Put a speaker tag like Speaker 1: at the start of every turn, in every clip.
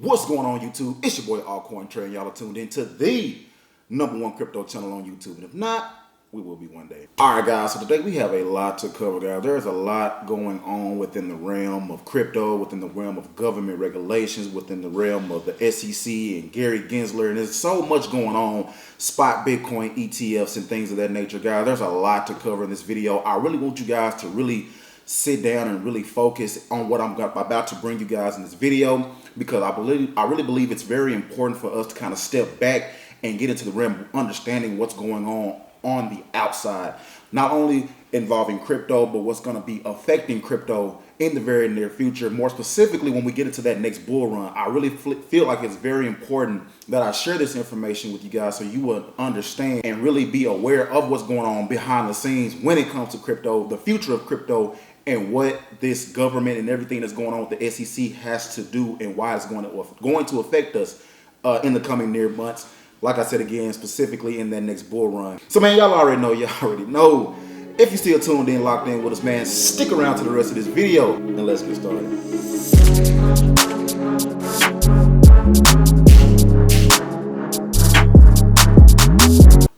Speaker 1: What's going on YouTube? It's your boy Altcoin Trey, and y'all are tuned into the #1 crypto channel on YouTube. And if not, we will be one day. Alright guys, so today we have a lot to cover, guys. There's a lot going on within the realm of crypto, within the realm of government regulations, within the realm of the SEC and Gary Gensler, and there's so much going on. Spot Bitcoin ETFs and things of that nature, guys. There's a lot to cover in this video. I really want you guys to really sit down and really focus on what I'm about to bring you guys in this video, because I really believe it's very important for us to kind of step back and get into the realm of understanding what's going on the outside, not only involving crypto, but what's going to be affecting crypto in the very near future. More specifically, when we get into that next bull run, I really feel like it's very important that I share this information with you guys so you will understand and really be aware of what's going on behind the scenes when it comes to crypto, the future of crypto, and what this government and everything that's going on with the SEC has to do and why it's going to affect us in the coming near months. Like I said again, specifically in that next bull run. So man, y'all already know. If you're still tuned in, locked in with us, man, stick around to the rest of this video and let's get started.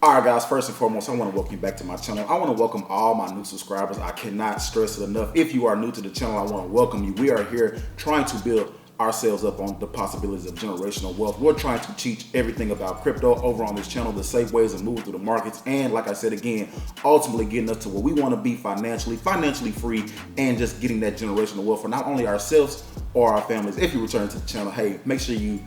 Speaker 1: Alright guys, first and foremost, I want to welcome you back to my channel. I want to welcome all my new subscribers. I cannot stress it enough. If you are new to the channel, I want to welcome you. We are here trying to build ourselves up on the possibilities of generational wealth. We're trying to teach everything about crypto over on this channel, the safe ways of moving through the markets, and like I said again, ultimately getting us to where we want to be financially free, and just getting that generational wealth for not only ourselves or our families. If you return to the channel, hey, make sure you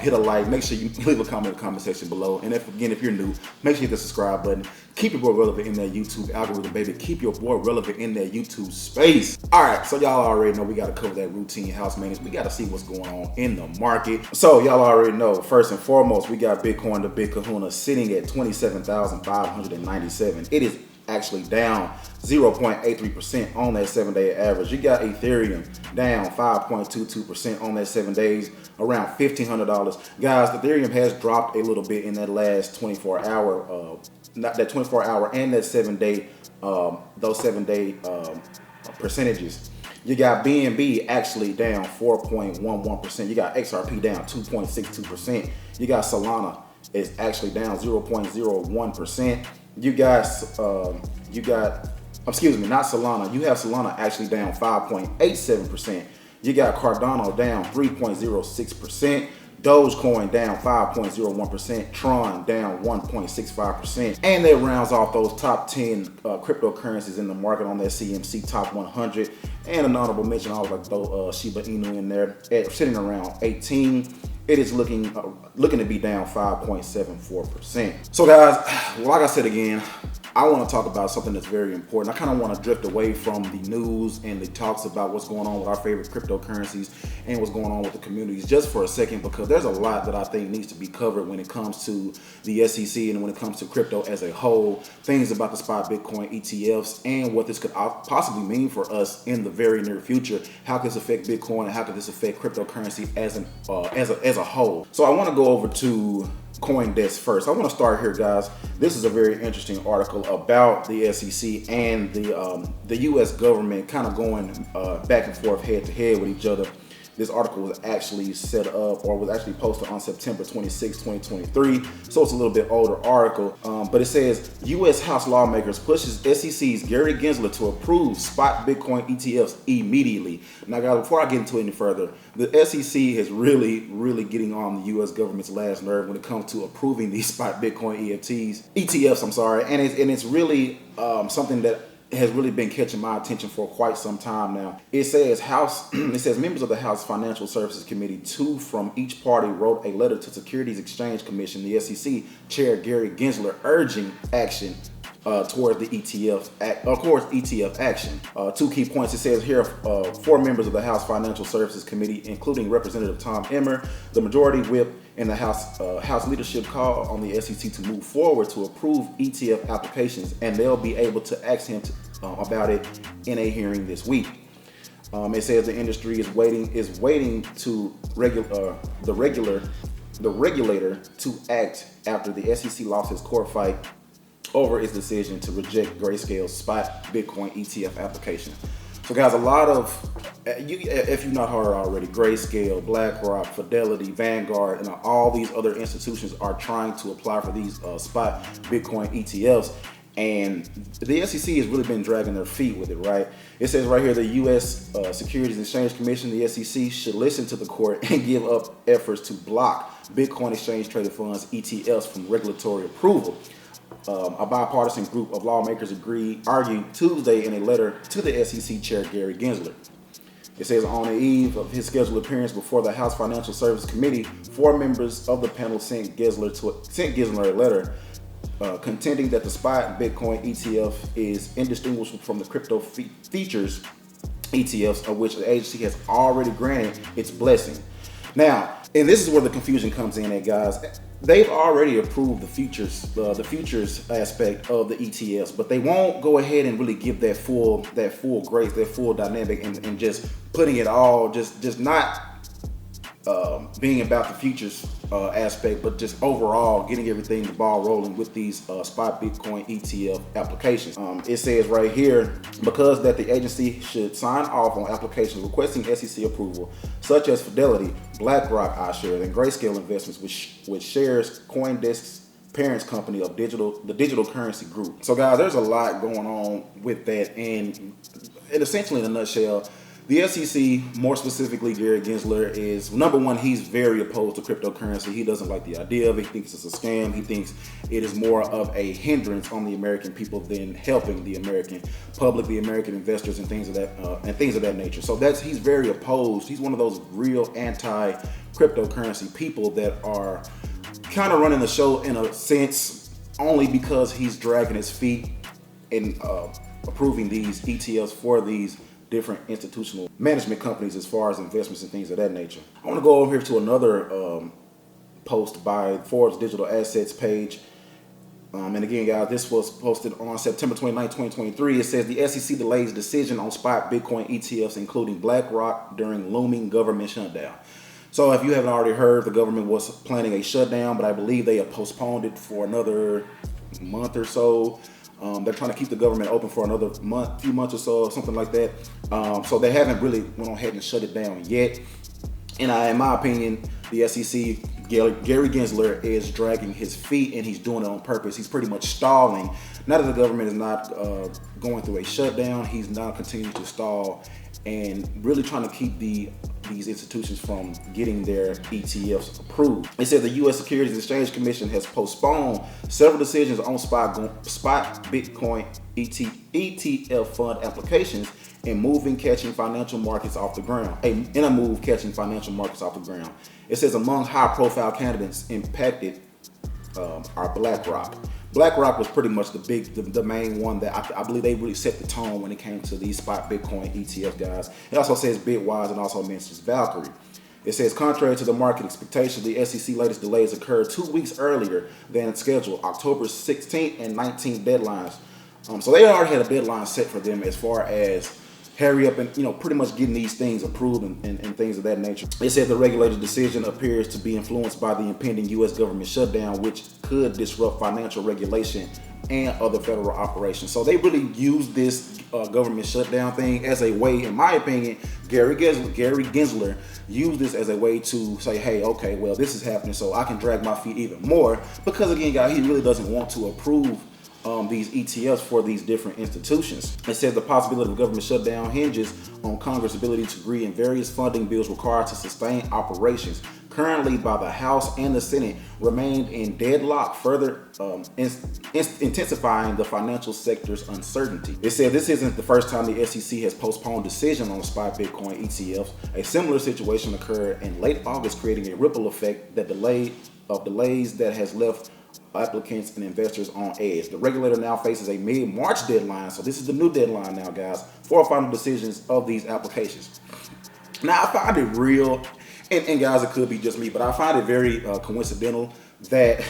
Speaker 1: hit a like, make sure you leave a comment in the comment section below, and if you're new, make sure you hit the subscribe button. Keep your boy relevant in that YouTube algorithm, baby. Keep your boy relevant in that YouTube space. All right, so y'all already know we got to cover that routine house maintenance. We got to see what's going on in the market. So y'all already know, first and foremost, we got Bitcoin, the big kahuna, sitting at 27,597. It is actually down 0.83% on that 7-day average. You got Ethereum down 5.22% on that 7 days, around $1,500. Guys, Ethereum has dropped a little bit in that last 24-hour, not that 24-hour and that 7-day, those 7-day percentages. You got BNB actually down 4.11%. You got XRP down 2.62%. You got Solana is actually down 0.01%. You have Solana actually down 5.87%. You got Cardano down 3.06%. Dogecoin down 5.01%, Tron down 1.65%, and that rounds off those top 10 cryptocurrencies in the market on that CMC top 100. And an honorable mention, I was like Shiba Inu in there, sitting around 18. It is looking to be down 5.74%. So guys, like I said again, I want to talk about something that's very important. I kind of want to drift away from the news and the talks about what's going on with our favorite cryptocurrencies and what's going on with the communities just for a second, because there's a lot that I think needs to be covered when it comes to the SEC and when it comes to crypto as a whole, things about the spot Bitcoin ETFs and what this could possibly mean for us in the very near future. How could this affect Bitcoin and how could this affect cryptocurrency as a whole? So I want to go over to CoinDesk first. I want to start here, guys. This is a very interesting article about the SEC and the U.S. government kind of going back and forth, head to head with each other. This article was actually set up, or was actually posted on September 26, 2023. So it's a little bit older article, but it says U.S. House lawmakers pushes SEC's Gary Gensler to approve spot Bitcoin ETFs immediately. Now, guys, before I get into it any further, the SEC is really getting on the U.S. government's last nerve when it comes to approving these spot Bitcoin ETFs. I'm sorry, and it's really something that has really been catching my attention for quite some time now. It says members of the House Financial Services Committee, 2 from each party, wrote a letter to Securities Exchange Commission, the SEC Chair Gary Gensler, urging action towards the ETF action. 2 key points. It says here, 4 members of the House Financial Services Committee, including Representative Tom Emmer, the majority whip in the House leadership, call on the SEC to move forward to approve ETF applications, and they'll be able to ask him about it in a hearing this week. It says the industry is waiting to the regulator to act after the SEC lost its court fight over its decision to reject Grayscale's spot Bitcoin ETF application. So guys, a lot of, if you've not heard already, Grayscale, BlackRock, Fidelity, Vanguard, and all these other institutions are trying to apply for these spot Bitcoin ETFs. And the SEC has really been dragging their feet with it, right? It says right here, the U.S. Securities and Exchange Commission, the SEC, should listen to the court and give up efforts to block Bitcoin exchange traded funds, ETFs, from regulatory approval. A bipartisan group of lawmakers argued Tuesday in a letter to the SEC Chair Gary Gensler. It says on the eve of his scheduled appearance before the House Financial Services Committee, 4 members of the panel sent Gensler a letter contending that the spot Bitcoin ETF is indistinguishable from the crypto features ETFs, of which the agency has already granted its blessing. Now, and this is where the confusion comes in at, guys. They've already approved the futures aspect of the ETFs, but they won't go ahead and really give that full grace, that full dynamic, and just putting it all, just not being about the futures aspect, but just overall getting everything, the ball rolling with these spot Bitcoin ETF applications. It says right here, because that the agency should sign off on applications requesting SEC approval, such as Fidelity, BlackRock iShares, and Grayscale Investments, which shares CoinDesk's parents company of the digital currency group. So guys, there's a lot going on with that, and essentially in a nutshell, the SEC, more specifically Gary Gensler, is number one, he's very opposed to cryptocurrency. He doesn't like the idea of it. He thinks it's a scam. He thinks it is more of a hindrance on the American people than helping the American public, the American investors, and things of that nature. So he's very opposed. He's one of those real anti-cryptocurrency people that are kind of running the show in a sense, only because he's dragging his feet in approving these ETFs for these different institutional management companies as far as investments and things of that nature. I want to go over here to another post by Forbes Digital Assets page. And again, guys, this was posted on September 29, 2023. It says the SEC delays decision on spot Bitcoin ETFs, including BlackRock, during looming government shutdown. So if you haven't already heard, the government was planning a shutdown, but I believe they have postponed it for another month or so. They're trying to keep the government open for another few months or so, something like that. So they haven't really went ahead and shut it down yet. And in my opinion, the SEC, Gary Gensler, is dragging his feet, and he's doing it on purpose. He's pretty much stalling. Now that the government is not going through a shutdown, he's now continuing to stall and really trying to keep these institutions from getting their ETFs approved. It said the U.S. Securities and Exchange Commission has postponed several decisions on spot Bitcoin ETF fund applications in catching financial markets off the ground. It says among high-profile candidates impacted are BlackRock. BlackRock was pretty much the main one that I believe they really set the tone when it came to these spot Bitcoin ETF guys. It also says Bitwise and also mentions Valkyrie. It says contrary to the market expectations, the SEC latest delays occurred 2 weeks earlier than scheduled, October 16th and 19th deadlines. So they already had a deadline set for them as far as hurry up and pretty much getting these things approved and things of that nature. It said the regulator's decision appears to be influenced by the impending U.S. government shutdown, which could disrupt financial regulation and other federal operations. So they really use this government shutdown thing as a way, in my opinion, Gary Gensler used this as a way to say, hey, okay, well, this is happening, so I can drag my feet even more, because again, guys, he really doesn't want to approve these ETFs for these different institutions. It said the possibility of government shutdown hinges on Congress' ability to agree in various funding bills required to sustain operations. Currently, by the House and the Senate, remained in deadlock, further intensifying the financial sector's uncertainty. It said this isn't the first time the SEC has postponed decision on spot Bitcoin ETFs. A similar situation occurred in late August, creating a ripple effect delays that has left applicants and investors on edge. The regulator now faces a mid-March deadline, so this is the new deadline now, guys, for final decisions of these applications. Now, I find it real, and guys, it could be just me, but I find it very coincidental that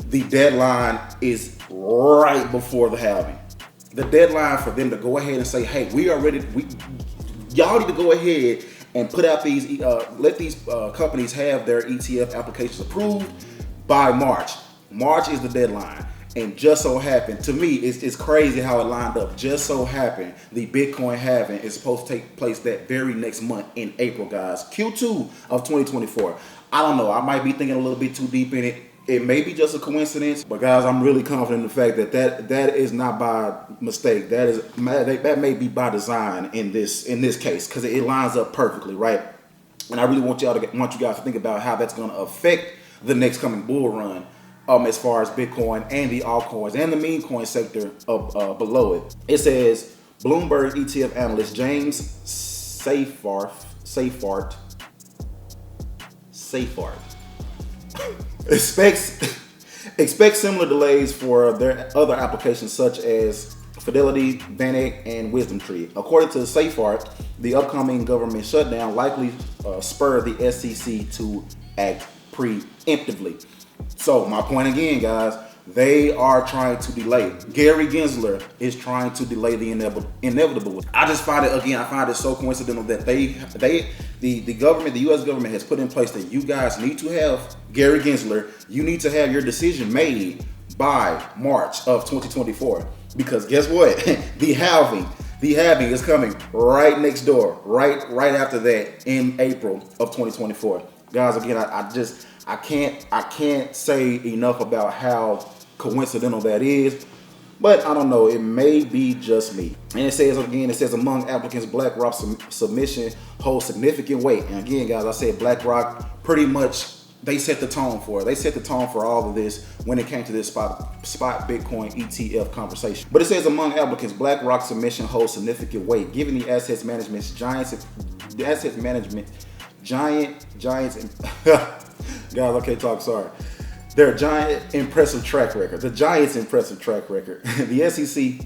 Speaker 1: the deadline is right before the halving. The deadline for them to go ahead and say, hey, we are ready, y'all need to go ahead and put out these, let these companies have their ETF applications approved by March. March is the deadline. And just so happened, to me, it's crazy how it lined up. Just so happened, the Bitcoin halving is supposed to take place that very next month in April, guys. Q2 of 2024. I don't know. I might be thinking a little bit too deep in it. It may be just a coincidence, but guys, I'm really confident in the fact that is not by mistake. That may be by design in this case, because it lines up perfectly, right? And I really want you guys to think about how that's going to affect the next coming bull run. As far as Bitcoin and the altcoins and the meme coin sector below it. It says Bloomberg ETF analyst James Seyffart expects similar delays for their other applications such as Fidelity, VanEck, and WisdomTree. According to Seyffart, the upcoming government shutdown likely spurred the SEC to act preemptively. So my point again, guys, they are trying to delay. Gary Gensler is trying to delay the inevitable. I find it so coincidental that the government, the U.S. government has put in place that you guys need to have Gary Gensler. You need to have your decision made by March of 2024. Because guess what? The halving is coming right next door, right after that in April of 2024. Guys, again, I can't say enough about how coincidental that is, but I don't know. It may be just me. And it says among applicants, BlackRock submission holds significant weight. And again, guys, I said BlackRock pretty much they set the tone for it. They set the tone for all of this when it came to this spot Bitcoin ETF conversation. But it says among applicants, BlackRock submission holds significant weight, given the asset management giants. Guys, I can't talk, sorry. Their giant impressive track record. The Giants' impressive track record. The SEC,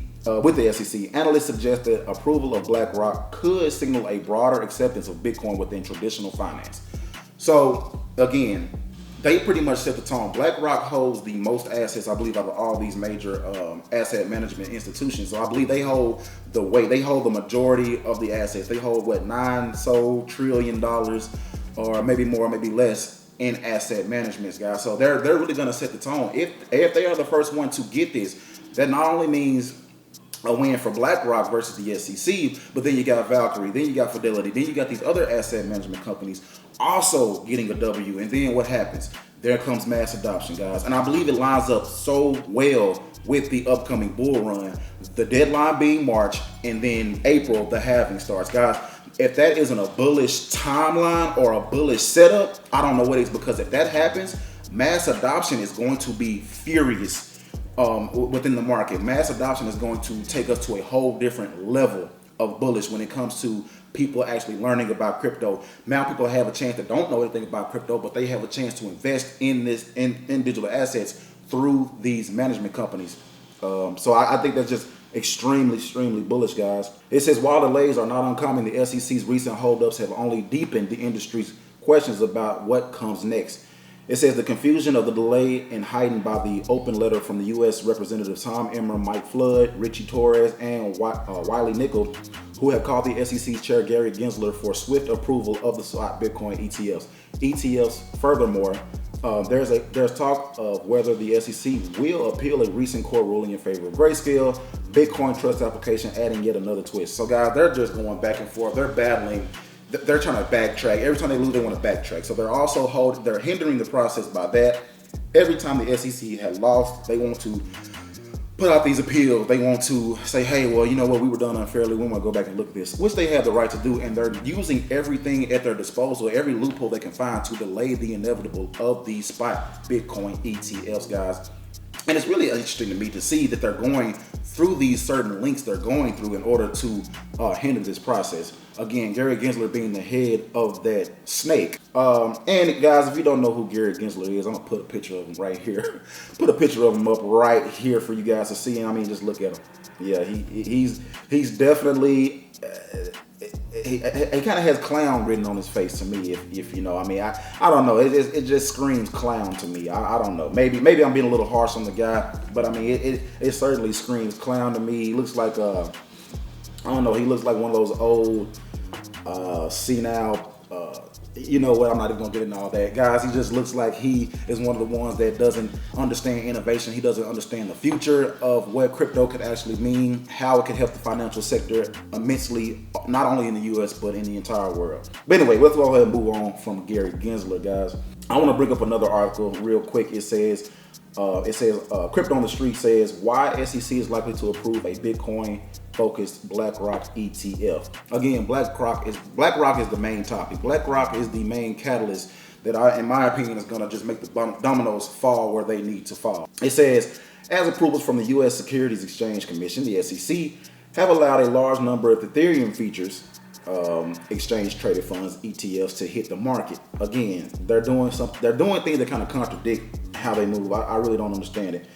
Speaker 1: with the SEC, analysts suggest that approval of BlackRock could signal a broader acceptance of Bitcoin within traditional finance. So, again, they pretty much set the tone. BlackRock holds the most assets, I believe, out of all these major asset management institutions. So I believe they hold the weight. They hold the majority of the assets. They hold, $9 trillion, or maybe more, maybe less, in asset management, guys. So they're really going to set the tone. If they are the first one to get this, that not only means a win for BlackRock versus the SEC, but then you got Valkyrie, then you got Fidelity, then you got these other asset management companies also getting a W. And then what happens? There comes mass adoption, guys. And I believe it lines up so well with the upcoming bull run. The deadline being March, and then April, the halving starts, guys. If that isn't a bullish timeline or a bullish setup, I don't know what is, because if that happens, mass adoption is going to be furious within the market. Mass adoption is going to take us to a whole different level of bullish when it comes to people actually learning about crypto. Now people have a chance that don't know anything about crypto, but they have a chance to invest in digital assets through these management companies. So I think that's just extremely bullish, guys. It says while delays are not uncommon, the SEC's recent holdups have only deepened the industry's questions about what comes next. It says the confusion of the delay and heightened by the open letter from the U.S. Representatives Tom Emmer, Mike Flood, Richie Torres, and Wiley Nickel, who have called the SEC's chair Gary Gensler for swift approval of the spot Bitcoin ETFs. Furthermore, there's talk of whether the SEC will appeal a recent court ruling in favor of Grayscale Bitcoin Trust application, adding yet another twist. So guys, they're just going back and forth. They're battling. They're trying to backtrack. Every time they lose, they want to backtrack. So they're hindering the process by that. Every time the SEC had lost, they want to put out these appeals. They want to say, hey, well, you know what, we were done unfairly. We want to go back and look at this, which they have the right to do. And they're using everything at their disposal, every loophole they can find to delay the inevitable of these spot Bitcoin ETFs, guys. And it's really interesting to me to see that they're going through these certain links they're going through in order to hinder this process. Again, Gary Gensler being the head of that snake. And guys, if you don't know who Gary Gensler is, I'm gonna put a picture of him right here. Put a picture of him up right here for you guys to see. I mean, just look at him. Yeah, he's definitely he kind of has clown written on his face to me. If you know, I mean, I don't know. It just screams clown to me. I don't know. Maybe I'm being a little harsh on the guy, but I mean, it certainly screams clown to me. He looks like I don't know. He looks like one of those old senile You know what? I'm not even gonna get into all that, guys. He just looks like he is one of the ones that doesn't understand innovation. He doesn't understand the future of what crypto could actually mean, how it could help the financial sector immensely, not only in the U.S. but in the entire world. But anyway, let's go ahead and move on from Gary Gensler, guys. I want to bring up another article real quick. It says Crypto on the Street says why SEC is likely to approve a Bitcoin-focused BlackRock ETF. Again, BlackRock is the main topic. BlackRock is the main catalyst that in my opinion, is going to just make the dominoes fall where they need to fall. It says, as approvals from the U.S. Securities Exchange Commission, the SEC, have allowed a large number of Ethereum features, exchange traded funds, ETFs, to hit the market. Again, they're doing things that kind of contradict how they move. I really don't understand it.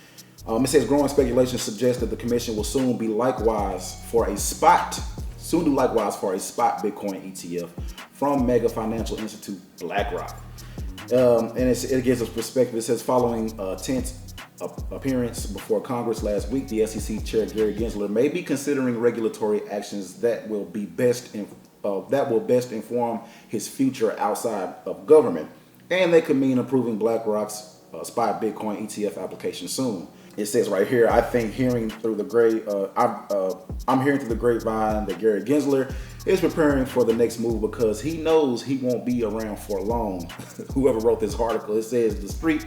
Speaker 1: It says growing speculation suggests that the commission will soon do likewise for a spot Bitcoin ETF from mega financial institute BlackRock. And it gives us perspective. It says following 10th appearance before Congress last week, the SEC Chair Gary Gensler may be considering regulatory actions that will best inform his future outside of government, and they could mean approving BlackRock's spot Bitcoin ETF application soon. It says right here, I'm hearing through the grapevine that Gary Gensler is preparing for the next move because he knows he won't be around for long. Whoever wrote this article, it says the street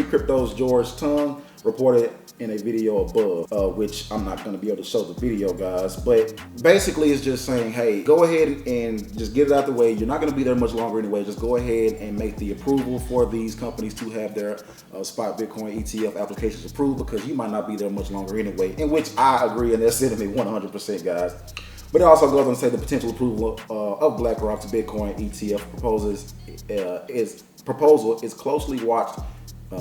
Speaker 1: crypto's George Tung reported in a video above, which I'm not going to be able to show the video, guys, but basically it's just saying, hey, go ahead and just get it out the way. You're not going to be there much longer anyway. Just go ahead and make the approval for these companies to have their spot Bitcoin ETF applications approved, because you might not be there much longer anyway, in which I agree, and that's sentiment 100%, guys. But it also goes on to say the potential approval of BlackRock's Bitcoin ETF proposal is closely watched.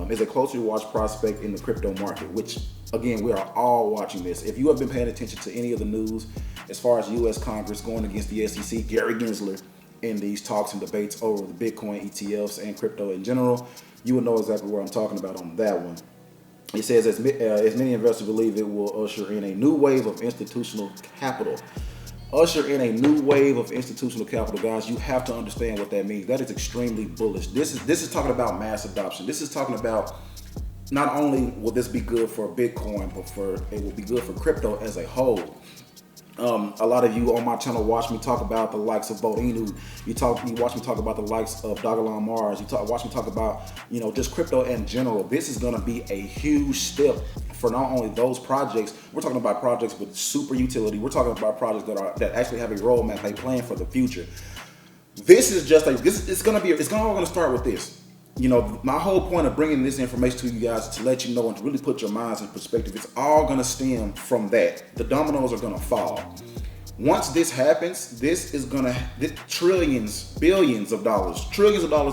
Speaker 1: Is a closely watched prospect in the crypto market, which, again, we are all watching this. If you have been paying attention to any of the news as far as U.S. Congress going against the SEC, Gary Gensler, in these talks and debates over the Bitcoin ETFs and crypto in general, you will know exactly what I'm talking about on that one. It says, as many investors believe, it will usher in a new wave of institutional capital. Guys, you have to understand what that means. That is extremely bullish. This is talking about mass adoption. This is talking about not only will this be good for Bitcoin, but it will be good for crypto as a whole. A lot of you on my channel watch me talk about the likes of Bo Inu. You watch me talk about the likes of Dagalan Mars. Watch me talk about, just crypto in general. This is going to be a huge step for not only those projects. We're talking about projects with super utility. We're talking about projects that actually have a roadmap, a plan for the future. This is just it's all going to start with this. My whole point of bringing this information to you guys is to let you know and to really put your minds in perspective. It's all going to stem from that. The dominoes are going to fall. Once this happens, billions of dollars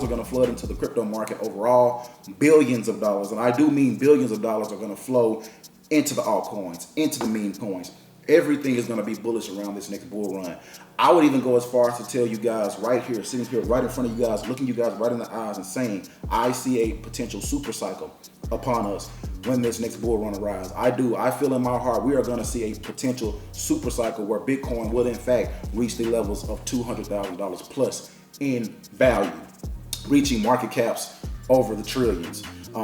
Speaker 1: are going to flood into the crypto market overall. Billions of dollars, and I do mean billions of dollars, are going to flow into the altcoins, into the meme coins. Everything is going to be bullish around this next bull run. I would even go as far as to tell you guys right here, sitting here right in front of you guys, looking you guys right in the eyes and saying, I see a potential super cycle upon us when this next bull run arrives. I feel in my heart we are going to see a potential super cycle where Bitcoin will in fact reach the levels of $200,000 plus in value, reaching market caps over the trillions.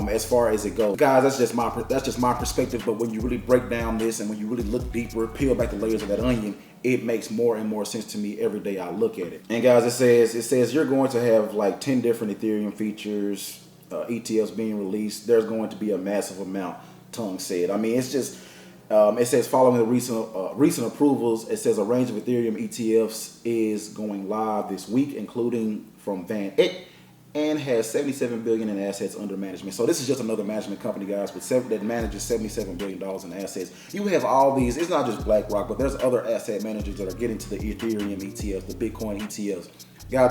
Speaker 1: As far as it goes, guys, that's just my perspective. But when you really break down this and when you really look deeper, peel back the layers of that onion, it makes more and more sense to me every day I look at it. And guys, it says you're going to have like 10 different Ethereum features, ETFs being released. There's going to be a massive amount. Tung said. I mean, it's just. It says following the recent approvals, it says a range of Ethereum ETFs is going live this week, including from Van Eck, and has $77 billion in assets under management. So this is just another management company, guys, that manages $77 billion in assets. You have all these. It's not just BlackRock, but there's other asset managers that are getting to the Ethereum ETFs, the Bitcoin ETFs. Guys,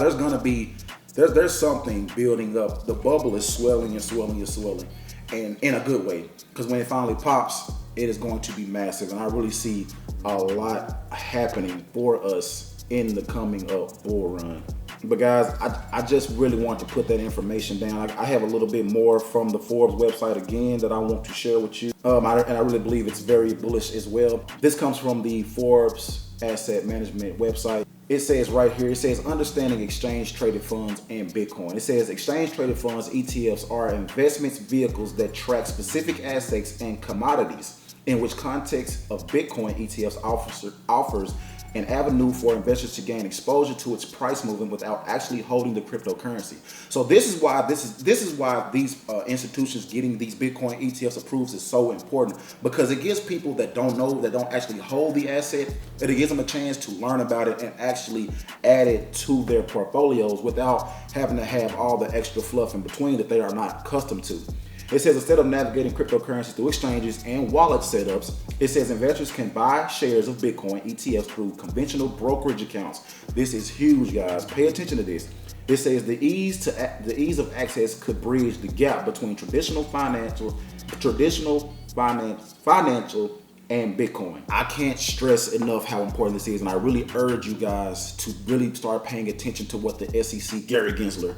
Speaker 1: there's something building up. The bubble is swelling and swelling and swelling, and in a good way. Because when it finally pops, it is going to be massive. And I really see a lot happening for us in the coming up bull run. But guys, I just really want to put that information down. I have a little bit more from the Forbes website again that I want to share with you. And I really believe it's very bullish as well. This comes from the Forbes Asset Management website. It says right here, it says understanding exchange traded funds and Bitcoin. It says exchange traded funds, ETFs, are investments vehicles that track specific assets and commodities, in which context of Bitcoin ETFs offers an avenue for investors to gain exposure to its price movement without actually holding the cryptocurrency. So this is why these institutions getting these Bitcoin ETFs approved is so important, because it gives people that don't know, that don't actually hold the asset, that it gives them a chance to learn about it and actually add it to their portfolios without having to have all the extra fluff in between that they are not accustomed to. It says instead of navigating cryptocurrency through exchanges and wallet setups, it says investors can buy shares of Bitcoin ETFs through conventional brokerage accounts. This is huge, guys. Pay attention to this. It says the ease of access could bridge the gap between traditional financial and Bitcoin. I can't stress enough how important this is, and I really urge you guys to really start paying attention to what the SEC, Gary Gensler,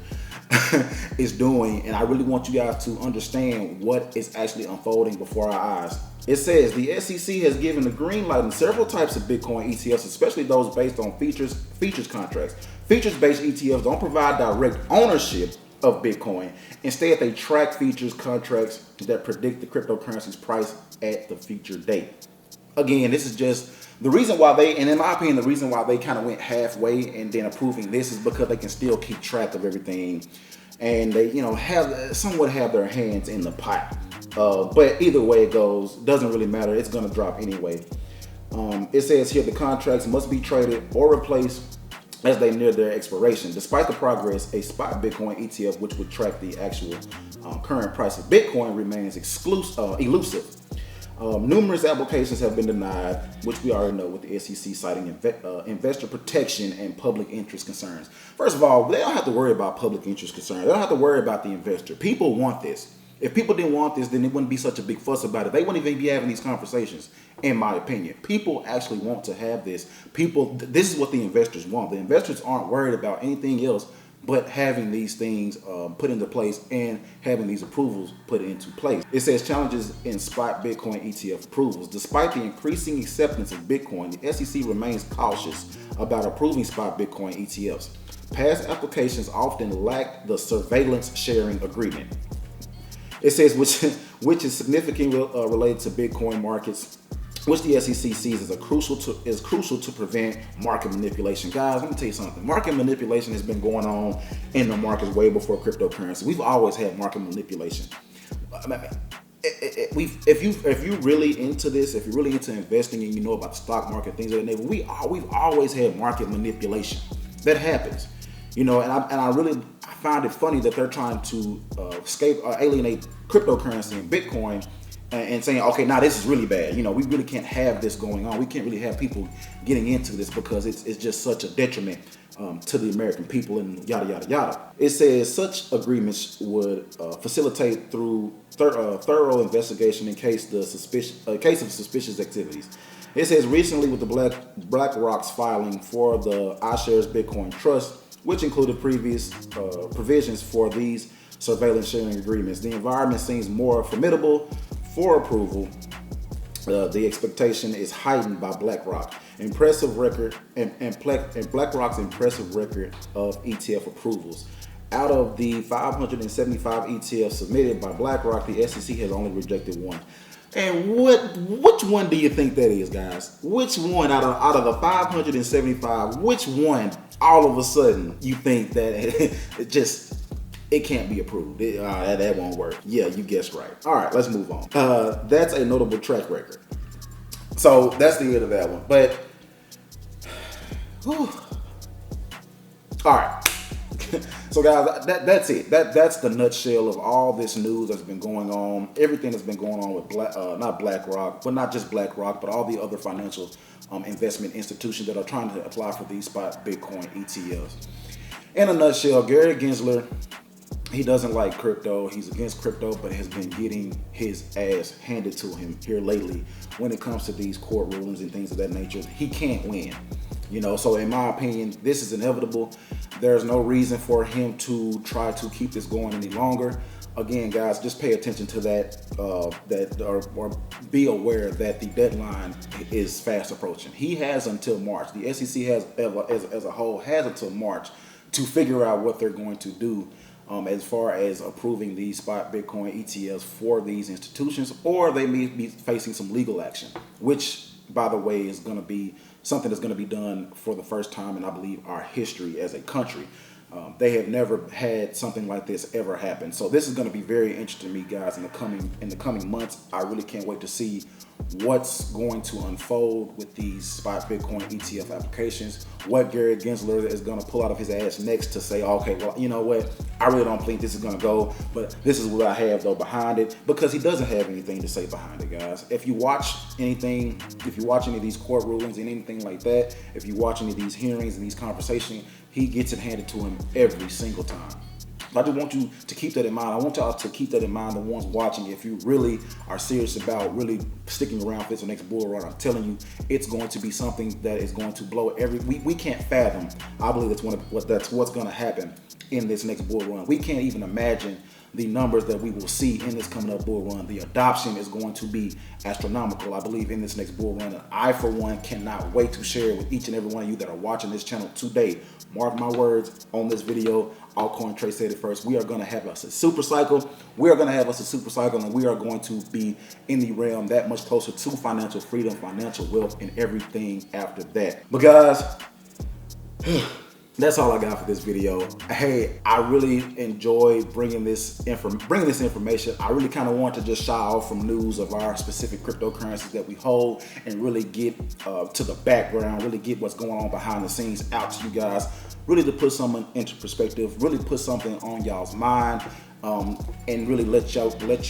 Speaker 1: is doing, and I really want you guys to understand what is actually unfolding before our eyes. It says the SEC has given the green light in several types of Bitcoin ETFs, especially those based on features contracts. Features-based ETFs don't provide direct ownership of Bitcoin. Instead, they track features contracts that predict the cryptocurrency's price at the future date. Again, this is just the reason why they, and in my opinion, the reason why they kind of went halfway and then approving this is because they can still keep track of everything, and they, somewhat have their hands in the pot. But either way it goes, doesn't really matter. It's going to drop anyway. It says here the contracts must be traded or replaced as they near their expiration. Despite the progress, a spot Bitcoin ETF, which would track the actual current price of Bitcoin, remains elusive. Numerous applications have been denied, which we already know, with the SEC citing investor protection and public interest concerns. First of all, they don't have to worry about public interest concerns. They don't have to worry about the investor. People want this. If people didn't want this, then it wouldn't be such a big fuss about it. They wouldn't even be having these conversations, in my opinion. People actually want to have this. This is what the investors want. The investors aren't worried about anything else but having these things put into place and having these approvals put into place. It says challenges in spot Bitcoin ETF approvals. Despite the increasing acceptance of Bitcoin, the SEC remains cautious about approving spot Bitcoin ETFs. Past applications often lack the surveillance sharing agreement. It says which is significantly related to Bitcoin markets, which the SEC sees as crucial to prevent market manipulation. Guys, let me tell you something. Market manipulation has been going on in the markets way before cryptocurrency. We've always had market manipulation. If you're really into this, if you're really into investing and you know about the stock market, things of that nature, we've always had market manipulation. That happens. And I find it funny that they're trying to alienate cryptocurrency and Bitcoin and saying, okay, now this is really bad. We really can't have this going on. We can't really have people getting into this because it's just such a detriment to the American people and yada, yada, yada. It says such agreements would facilitate through thorough investigation in case of suspicious activities. It says recently with the BlackRock's filing for the iShares Bitcoin Trust, which included previous provisions for these surveillance sharing agreements, the environment seems more formidable for approval. The expectation is heightened by BlackRock's impressive record and BlackRock's impressive record of ETF approvals. Out of the 575 ETFs submitted by BlackRock, the SEC has only rejected one. And which one do you think that is, guys? Which one out of the 575? Which one all of a sudden you think that it can't be approved? That won't work. Yeah, you guessed right. All right, let's move on. That's a notable track record. So that's the end of that one. But whew. All right. So guys, that's it. That's the nutshell of all this news that's been going on. Everything that's been going on with not BlackRock, but not just BlackRock, but all the other financial investment institutions that are trying to apply for these spot Bitcoin ETFs. In a nutshell, Gary Gensler, he doesn't like crypto. He's against crypto, but has been getting his ass handed to him here lately when it comes to these court rulings and things of that nature. He can't win. So in my opinion, this is inevitable There's no reason for him to try to keep this going any longer. Again, guys, just pay attention to that, or be aware that the deadline is fast approaching. He has until March. The SEC has, as a whole, has until March to figure out what they're going to do as far as approving these spot Bitcoin ETFs for these institutions, or they may be facing some legal action, which, by the way, is going to be something that's going to be done for the first time in, I believe, our history as a country. They have never had something like this ever happen. So this is going to be very interesting to me, guys, in the coming months. I really can't wait to see what's going to unfold with these spot Bitcoin ETF applications, what Gary Gensler is going to pull out of his ass next to say, okay, well, you know what, I really don't think this is going to go, but this is what I have, though, behind it, because he doesn't have anything to say behind it, guys. If you watch anything, if you watch any of these court rulings and anything like that, if you watch any of these hearings and these conversations, he gets it handed to him every single time. I just want you to keep that in mind. I want y'all to keep that in mind, the ones watching. If you really are serious about really sticking around for this next bull run, I'm telling you, it's going to be something that is going to blow we can't fathom. I believe that's what's going to happen in this next bull run. We can't even imagine the numbers that we will see in this coming up bull run. The adoption is going to be astronomical, I believe, in this next bull run. And I, for one, cannot wait to share it with each and every one of you that are watching this channel today. Mark my words on this video. Altcoin Trey said it first. We are going to have us a super cycle. We are going to have us a super cycle, and we are going to be in the realm that much closer to financial freedom, financial wealth, and everything after that. But guys, that's all I got for this video. Hey, I really enjoyed bringing this information. I really kind of want to just shy off from news of our specific cryptocurrencies that we hold and really get to the background, really get what's going on behind the scenes out to you guys, really to put something into perspective, really put something on y'all's mind, and really let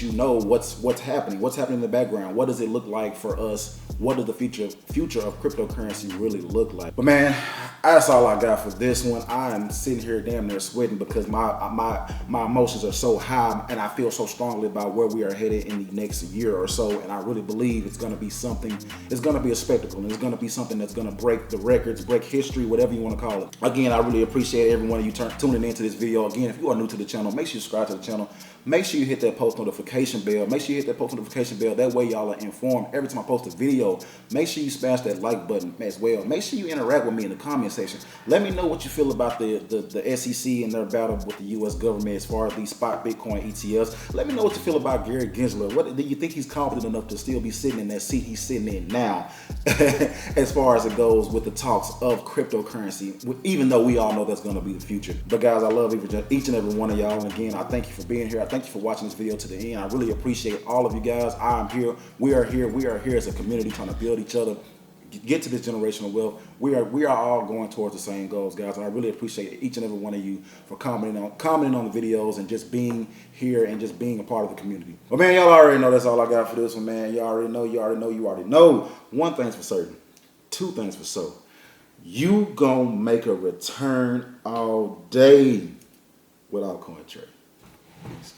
Speaker 1: you know what's happening in the background. What does it look like for us? What does the future of cryptocurrency really look like? But man, that's all I got for this one. I'm sitting here damn near sweating because my emotions are so high, and I feel so strongly about where we are headed in the next year or so. And I really believe it's going to be something. It's going to be a spectacle, and it's going to be something that's going to break the records, break history, whatever you want to call it. Again, I really appreciate every one of you tuning into this video. Again, if you are new to the channel, make sure you subscribe to the channel. Make sure you hit that post notification bell. Make sure you hit that post notification bell. That way y'all are informed every time I post a video. Make sure you smash that like button as well. Make sure you interact with me in the comment section. Let me know what you feel about the SEC and their battle with the U.S. government as far as these spot Bitcoin ETFs. Let me know what you feel about Gary Gensler. What do you think he's confident enough to still be sitting in that seat he's sitting in now as far as it goes with the talks of cryptocurrency, even though we all know that's going to be the future. But guys, I love each and every one of y'all. And again, I thank you for being here. I thank you for watching this video to the end. I really appreciate all of you guys. I'm here. We are here as a community trying to build each other, get to this generational wealth. We are all going towards the same goals, guys. And I really appreciate each and every one of you for commenting on the videos and just being here and just being a part of the community. But man, y'all already know that's all I got for this one, man. You already know. One thing's for certain. Two things for sure. You gonna make a return all day with Altcoin Trey. Peace.